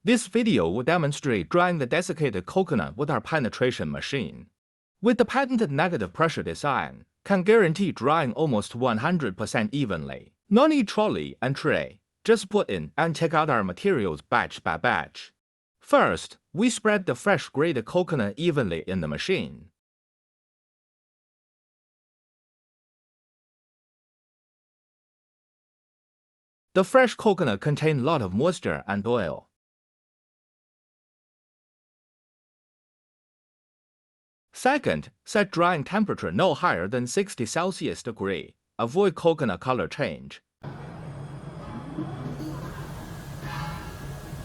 This video will demonstrate drying the desiccated coconut with our penetration machine. With the patented negative pressure design, can guarantee drying almost 100% evenly. No need trolley and tray, just put in and take out our materials batch by batch. First, we spread the fresh grated coconut evenly in the machine. The fresh coconut contains a lot of moisture and oil. Second, set drying temperature no higher than 60 Celsius degree. Avoid coconut color change.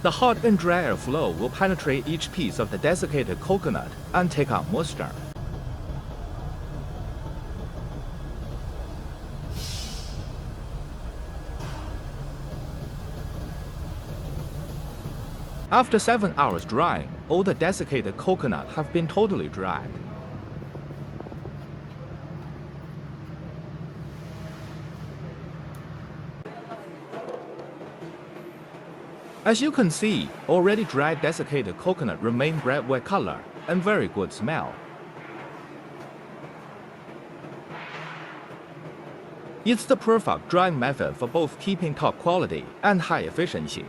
The hot and dry air flow will penetrate each piece of the desiccated coconut and take out moisture. After 7 hours drying, all the desiccated coconut have been totally dried. As you can see, already dried desiccated coconut remain bright white color and very good smell. It's the perfect drying method for both keeping top quality and high efficiency.